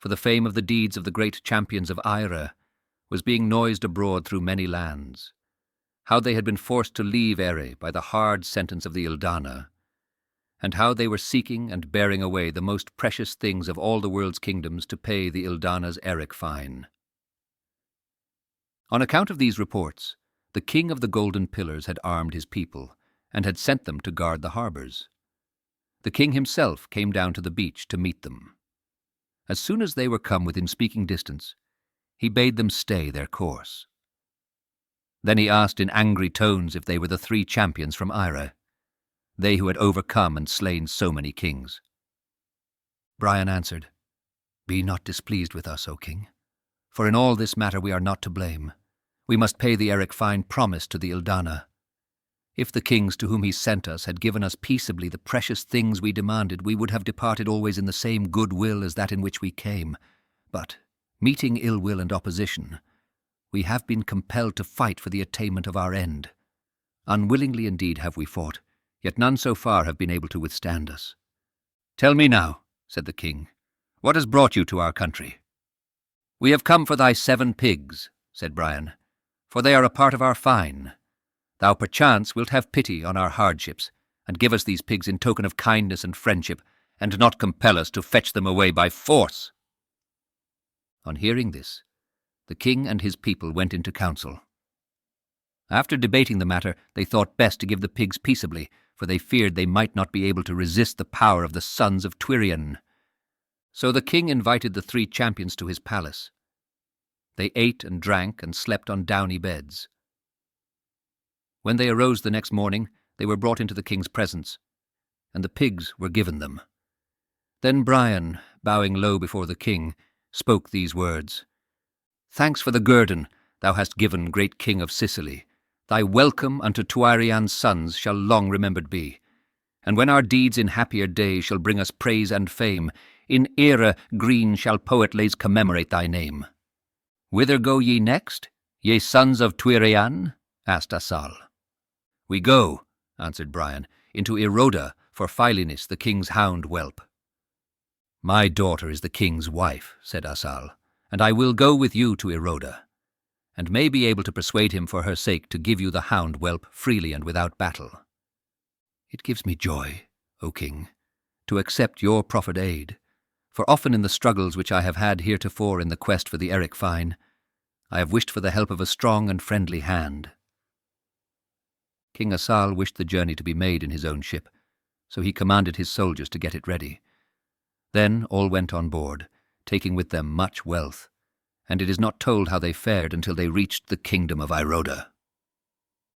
for the fame of the deeds of the great champions of Eire was being noised abroad through many lands, how they had been forced to leave Ere by the hard sentence of the Ildana, and how they were seeking and bearing away the most precious things of all the world's kingdoms to pay the Ildana's Eric fine. On account of these reports, the king of the Golden Pillars had armed his people, and had sent them to guard the harbours. The king himself came down to the beach to meet them. As soon as they were come within speaking distance, he bade them stay their course. Then he asked in angry tones if they were the 3 champions from Eire, they who had overcome and slain so many kings. Brian answered, "Be not displeased with us, O king, for in all this matter we are not to blame, We must pay the Eric fine promise to the Ildana. If the kings to whom he sent us had given us peaceably the precious things we demanded, we would have departed always in the same good will as that in which we came. But, meeting ill will and opposition, we have been compelled to fight for the attainment of our end. Unwillingly indeed have we fought, yet none so far have been able to withstand us. "Tell me now," said the king, "what has brought you to our country?" "We have come for thy 7 pigs," said Brian, "for they are a part of our fine. Thou perchance wilt have pity on our hardships, and give us these pigs in token of kindness and friendship, and not compel us to fetch them away by force." On hearing this, the king and his people went into council. After debating the matter, they thought best to give the pigs peaceably, for they feared they might not be able to resist the power of the sons of Twirian. So the king invited the 3 champions to his palace. They ate and drank and slept on downy beds. When they arose the next morning, they were brought into the king's presence, and the pigs were given them. Then Brian, bowing low before the king, spoke these words: "Thanks for the guerdon thou hast given, great king of Sicily. Thy welcome unto Twirian's sons shall long remembered be. And when our deeds in happier days shall bring us praise and fame, in era green shall poet lays commemorate thy name." "Whither go ye next, ye sons of Twirian?" asked Assal. "We go," answered Brian, "into Iroda for Philinus, the king's hound whelp." "My daughter is the king's wife," said Assal, "and I will go with you to Iroda, and may be able to persuade him for her sake to give you the hound whelp freely and without battle. It gives me joy, O king, to accept your proffered aid, for often in the struggles which I have had heretofore in the quest for the Eric fine, I have wished for the help of a strong and friendly hand." King Assal wished the journey to be made in his own ship, so he commanded his soldiers to get it ready. Then all went on board, taking with them much wealth, and it is not told how they fared until they reached the kingdom of Iroda.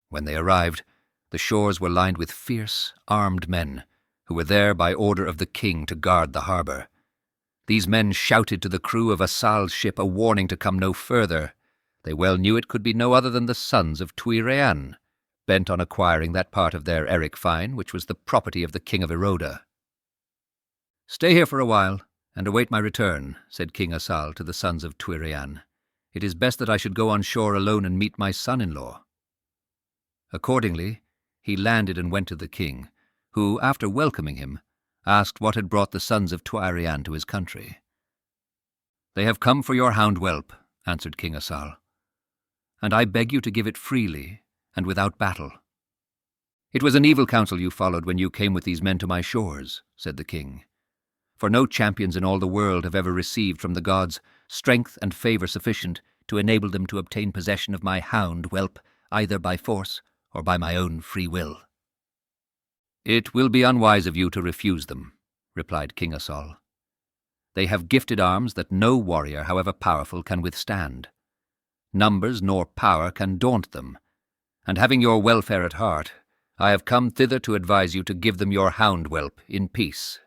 When they arrived, the shores were lined with fierce, armed men, who were there by order of the king to guard the harbour. These men shouted to the crew of Assal's ship a warning to come no further. They well knew it could be no other than the sons of Twirian, bent on acquiring that part of their Eric fine which was the property of the king of Iroda. "Stay here for a while, and await my return," said King Assal to the sons of Twirian. "It is best that I should go on shore alone and meet my son-in-law." Accordingly, he landed and went to the king, who, after welcoming him, asked what had brought the sons of Twirian to his country. "They have come for your hound whelp," answered King Assal, "and I beg you to give it freely and without battle." "It was an evil counsel you followed when you came with these men to my shores," said the king, "for no champions in all the world have ever received from the gods strength and favour sufficient to enable them to obtain possession of my hound whelp, either by force or by my own free will." "It will be unwise of you to refuse them," replied King Assal. "They have gifted arms that no warrior, however powerful, can withstand. Numbers nor power can daunt them, and having your welfare at heart, I have come thither to advise you to give them your hound whelp in peace."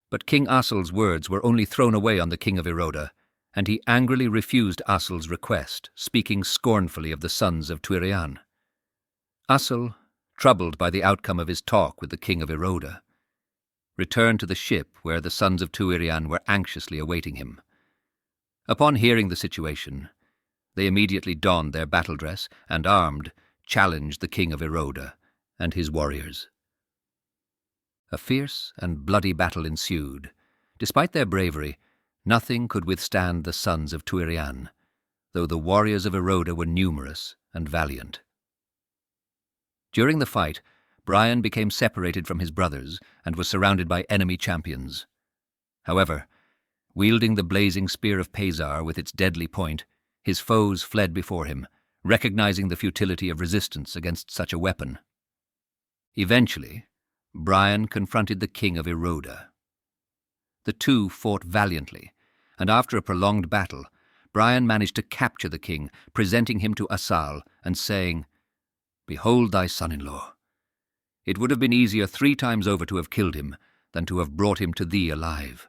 But King Assal's words were only thrown away on the king of Iroda, and he angrily refused Assal's request, speaking scornfully of the sons of Twirian. Assal, troubled by the outcome of his talk with the king of Iroda, returned to the ship where the sons of Twirian were anxiously awaiting him. Upon hearing the situation, they immediately donned their battle dress and, armed, challenged the king of Iroda and his warriors. A fierce and bloody battle ensued. Despite their bravery, nothing could withstand the sons of Twirian, though the warriors of Iroda were numerous and valiant. During the fight, Brian became separated from his brothers and was surrounded by enemy champions. However, wielding the blazing spear of Pazar with its deadly point, his foes fled before him, recognizing the futility of resistance against such a weapon. Eventually, Brian confronted the king of Iroda. The two fought valiantly, and after a prolonged battle, Brian managed to capture the king, presenting him to Assal and saying, "Behold thy son-in-law. It would have been easier 3 times over to have killed him than to have brought him to thee alive."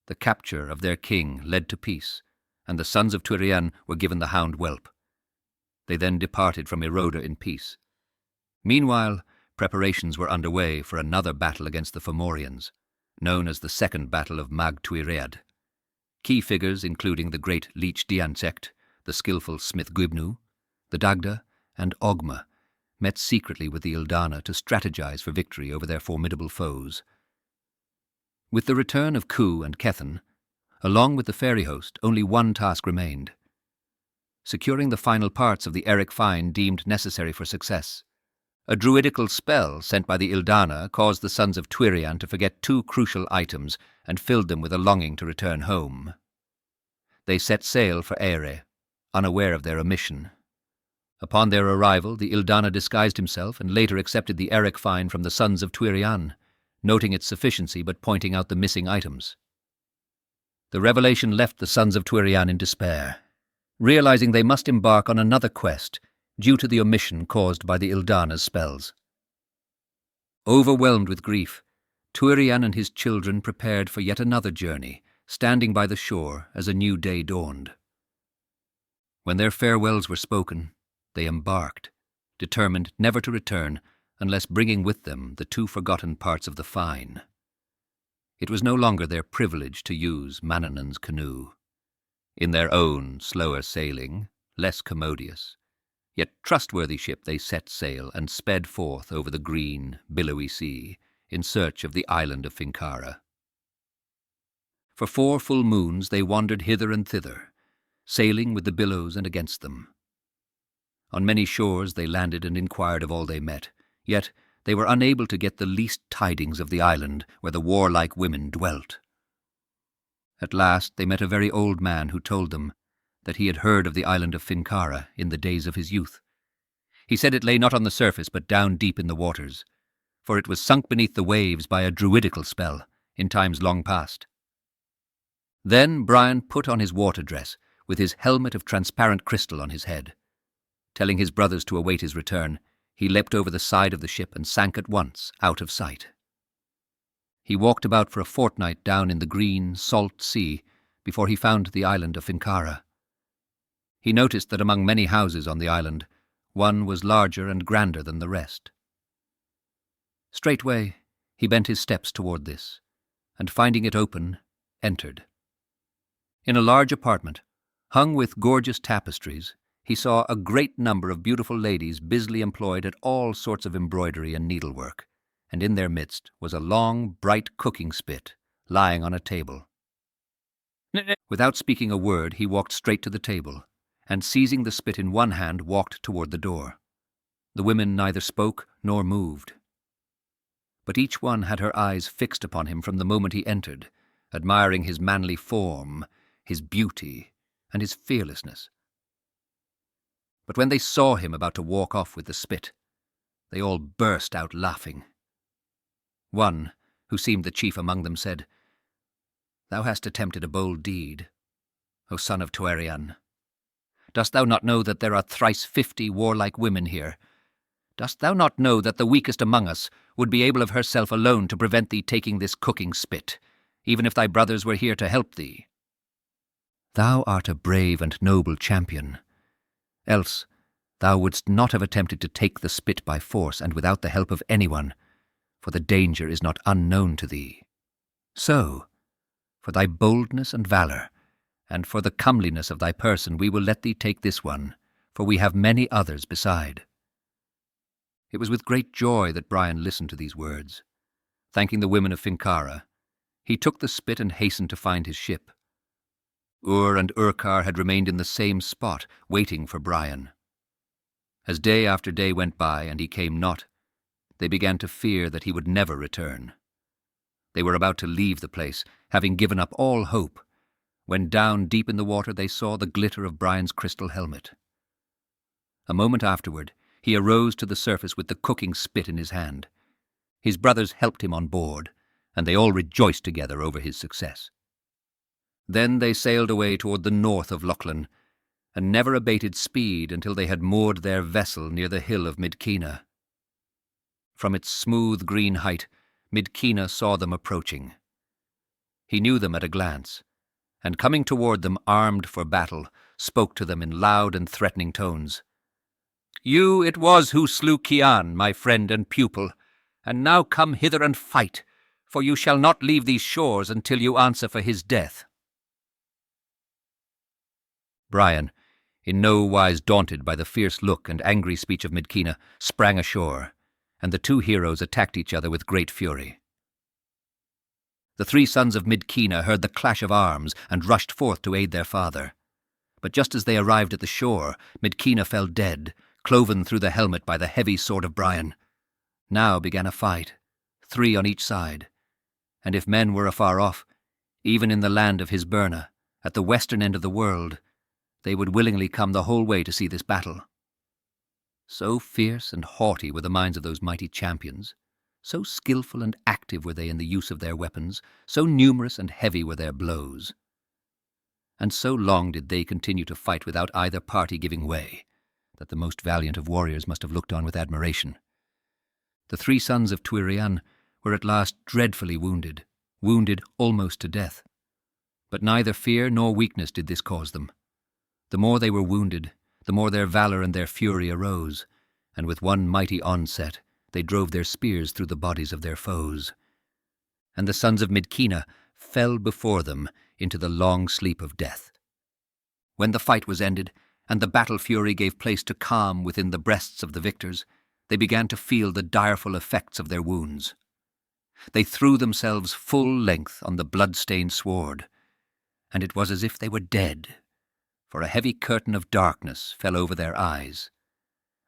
The capture of their king led to peace, and the sons of Twirian were given the hound whelp. They then departed from Iroda in peace. Meanwhile, preparations were underway for another battle against the Fomorians, known as the Second Battle of Mag Tuiread. Key figures including the great leech Diansect, the skillful smith Gwibnu, the Dagda, and Ogma met secretly with the Ildana to strategize for victory over their formidable foes. With the return of Ku and Kethan, along with the fairy host, only one task remained: securing the final parts of the Eric Fine deemed necessary for success. A druidical spell sent by the Ildana caused the sons of Twirian to forget two crucial items and filled them with a longing to return home. They set sail for Eire, unaware of their omission. Upon their arrival, the Ildana disguised himself and later accepted the Eric Fine from the sons of Twirian, noting its sufficiency but pointing out the missing items. The revelation left the sons of Twirian in despair, realizing they must embark on another quest due to the omission caused by the Ildana's spells. Overwhelmed with grief, Twirian and his children prepared for yet another journey, standing by the shore as a new day dawned. When their farewells were spoken, they embarked, determined never to return unless bringing with them the two forgotten parts of the Fine. It was no longer their privilege to use Manannan's canoe. In their own slower sailing, less commodious, yet trustworthy ship they set sail and sped forth over the green, billowy sea in search of the island of Finkara. For 4 full moons they wandered hither and thither, sailing with the billows and against them. On many shores they landed and inquired of all they met, yet they were unable to get the least tidings of the island where the warlike women dwelt. At last they met a very old man who told them that he had heard of the island of Finkara in the days of his youth. He said it lay not on the surface but down deep in the waters, for it was sunk beneath the waves by a druidical spell in times long past. Then Brian put on his water dress, with his helmet of transparent crystal on his head. Telling his brothers to await his return, he leapt over the side of the ship and sank at once, out of sight. He walked about for a fortnight down in the green, salt sea before he found the island of Finkara. He noticed that among many houses on the island, one was larger and grander than the rest. Straightway he bent his steps toward this, and finding it open, entered. In a large apartment, hung with gorgeous tapestries, he saw a great number of beautiful ladies busily employed at all sorts of embroidery and needlework, and in their midst was a long, bright cooking spit lying on a table. Without speaking a word, he walked straight to the table, and seizing the spit in one hand, walked toward the door. The women neither spoke nor moved, but each one had her eyes fixed upon him from the moment he entered, admiring his manly form, his beauty, and his fearlessness. But when they saw him about to walk off with the spit, they all burst out laughing. One, who seemed the chief among them, said, "Thou hast attempted a bold deed, O son of Twirian. Dost thou not know that there are thrice 50 warlike women here? Dost thou not know that the weakest among us would be able of herself alone to prevent thee taking this cooking spit, even if thy brothers were here to help thee? Thou art a brave and noble champion. Else thou wouldst not have attempted to take the spit by force and without the help of anyone, for the danger is not unknown to thee. So, for thy boldness and valour, and for the comeliness of thy person, we will let thee take this one, for we have many others beside." It was with great joy that Brian listened to these words. Thanking the women of Finkara, he took the spit and hastened to find his ship. Ur and Urkar had remained in the same spot, waiting for Brian. As day after day went by and he came not, they began to fear that he would never return. They were about to leave the place, having given up all hope, when down deep in the water they saw the glitter of Brian's crystal helmet. A moment afterward, he arose to the surface with the cooking spit in his hand. His brothers helped him on board, and they all rejoiced together over his success. Then they sailed away toward the north of Lochlan, and never abated speed until they had moored their vessel near the hill of Midkina. From its smooth green height, Midkina saw them approaching. He knew them at a glance, and coming toward them armed for battle, spoke to them in loud and threatening tones. "You it was who slew Cian, my friend and pupil, and now come hither and fight, for you shall not leave these shores until you answer for his death." Brian, in no wise daunted by the fierce look and angry speech of Midkina, sprang ashore, and the two heroes attacked each other with great fury. The three sons of Midkina heard the clash of arms and rushed forth to aid their father. But just as they arrived at the shore, Midkina fell dead, cloven through the helmet by the heavy sword of Brian. Now began a fight, 3 on each side, and if men were afar off, even in the land of Hisberna, at the western end of the world, they would willingly come the whole way to see this battle. So fierce and haughty were the minds of those mighty champions, so skillful and active were they in the use of their weapons, so numerous and heavy were their blows. And so long did they continue to fight without either party giving way, that the most valiant of warriors must have looked on with admiration. The 3 sons of Tuirian were at last dreadfully wounded almost to death. But neither fear nor weakness did this cause them. The more they were wounded, the more their valor and their fury arose, and with one mighty onset they drove their spears through the bodies of their foes. And the sons of Midkina fell before them into the long sleep of death. When the fight was ended, and the battle fury gave place to calm within the breasts of the victors, they began to feel the direful effects of their wounds. They threw themselves full length on the blood-stained sward, and it was as if they were dead, for a heavy curtain of darkness fell over their eyes,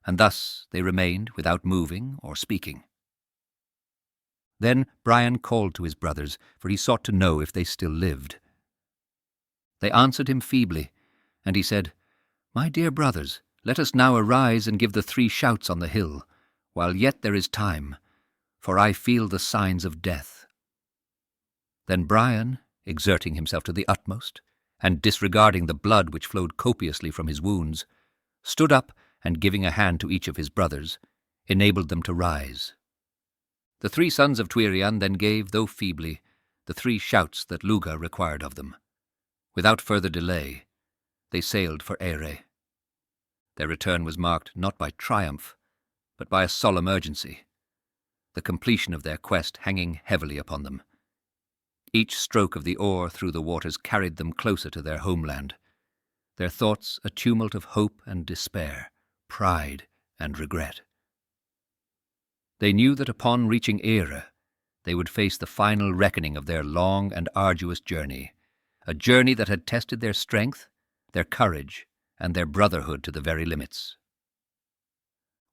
and thus they remained without moving or speaking. Then Brian called to his brothers, for he sought to know if they still lived. They answered him feebly, and he said, "My dear brothers, let us now arise and give the 3 shouts on the hill, while yet there is time, for I feel the signs of death." Then Brian, exerting himself to the utmost, and disregarding the blood which flowed copiously from his wounds, stood up and, giving a hand to each of his brothers, enabled them to rise. The 3 sons of Tuirian then gave, though feebly, the 3 shouts that Luga required of them. Without further delay, they sailed for Eire. Their return was marked not by triumph, but by a solemn urgency, the completion of their quest hanging heavily upon them. Each stroke of the oar through the waters carried them closer to their homeland, their thoughts a tumult of hope and despair, pride and regret. They knew that upon reaching Eire, they would face the final reckoning of their long and arduous journey, a journey that had tested their strength, their courage, and their brotherhood to the very limits.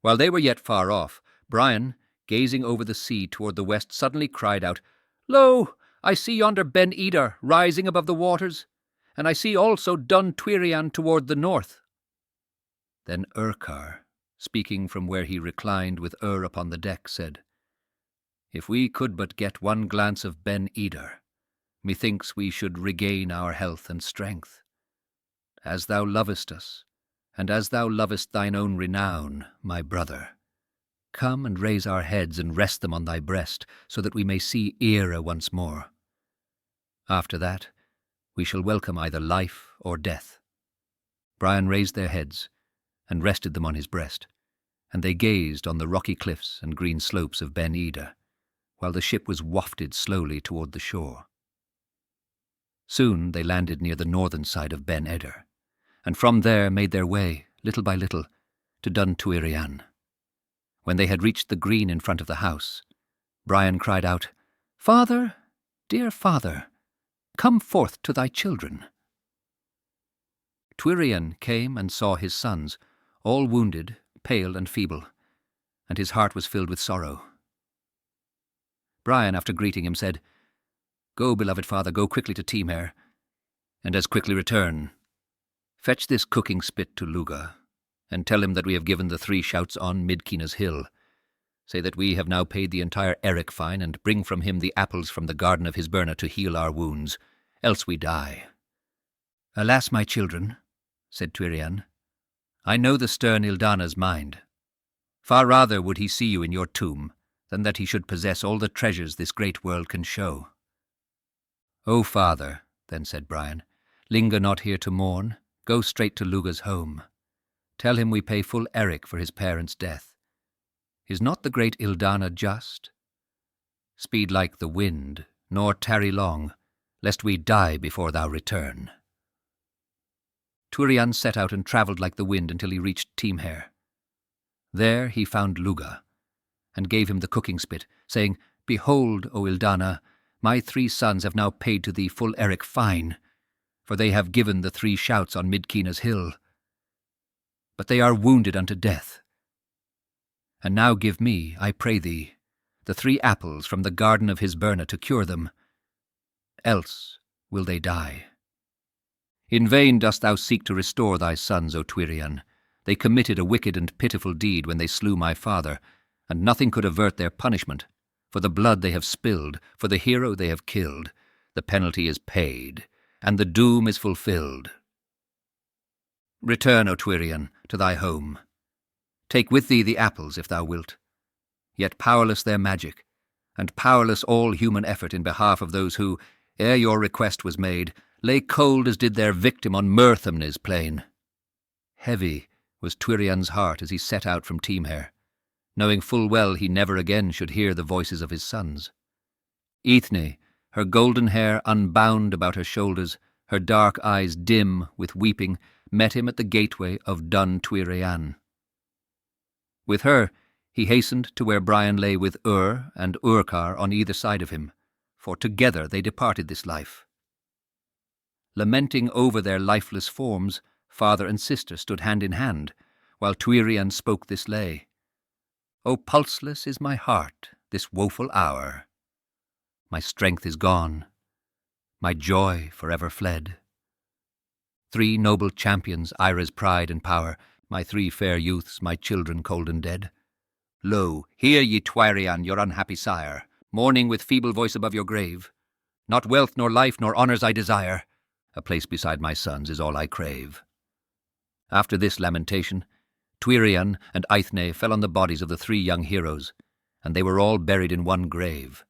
While they were yet far off, Brian, gazing over the sea toward the west, suddenly cried out, "Lo! I see yonder Ben Eder rising above the waters, and I see also Dun Tuirian toward the north." Then Urquhart, speaking from where he reclined with upon the deck, said, "If we could but get one glance of Ben Eder, methinks we should regain our health and strength. As thou lovest us, and as thou lovest thine own renown, my brother, come and raise our heads and rest them on thy breast, so that we may see Eire once more. After that, we shall welcome either life or death." Brian raised their heads and rested them on his breast, and they gazed on the rocky cliffs and green slopes of Ben Eder, while the ship was wafted slowly toward the shore. Soon they landed near the northern side of Ben Eder, and from there made their way, little by little, to Dun Tuirian. When they had reached the green in front of the house, Brian cried out, "Father, dear father, come forth to thy children." Tuirian came and saw his sons, all wounded, pale and feeble, and his heart was filled with sorrow. Brian, after greeting him, said, "Go, beloved father, go quickly to Timher, and as quickly return. Fetch this cooking spit to Luga, and tell him that we have given the 3 shouts on Midkina's hill. Say that we have now paid the entire Eric fine, and bring from him the apples from the garden of Hisberna to heal our wounds, else we die." "Alas, my children," said Tuirian, "I know the stern Ildana's mind. Far rather would he see you in your tomb than that he should possess all the treasures this great world can show." "O father," then said Brian, Linger not here to mourn, go straight to Luga's home. Tell him we pay full eric for his parents' death. Is not the great Ildana just? Speed like the wind, nor tarry long, lest we die before thou return. Twirian set out and travelled like the wind until he reached Teamhair. There he found Luga, and gave him the cooking spit, saying, Behold, O Ildana, my 3 sons have now paid to thee full eric fine, for they have given the 3 shouts on Midkeena's hill. But they are wounded unto death. And now give me, I pray thee, the 3 apples from the garden of Hisberna to cure them, else will they die. In vain dost thou seek to restore thy sons, O Twirian. They committed a wicked and pitiful deed when they slew my father, and nothing could avert their punishment. For the blood they have spilled, for the hero they have killed, the penalty is paid, and the doom is fulfilled. Return, O Twirian, to thy home. Take with thee the apples, if thou wilt. Yet powerless their magic, and powerless all human effort in behalf of those who, ere your request was made, lay cold as did their victim on Murthamne's plain. Heavy was Twirian's heart as he set out from Teamhair, knowing full well he never again should hear the voices of his sons. Eithne, her golden hair unbound about her shoulders, her dark eyes dim with weeping, met him at the gateway of Dun Twirian. With her he hastened to where Brian lay with Ur and Urkar on either side of him, for together they departed this life. Lamenting over their lifeless forms, father and sister stood hand in hand, while Twirian spoke this lay. O pulseless is my heart this woeful hour. My strength is gone, my joy forever fled. 3 noble champions, Ira's pride and power, my 3 fair youths, my children cold and dead. Lo, hear ye Twirian, your unhappy sire, mourning with feeble voice above your grave. Not wealth nor life nor honours I desire, a place beside my sons is all I crave. After this lamentation, Twirian and Eithne fell on the bodies of the 3 young heroes, and they were all buried in one grave.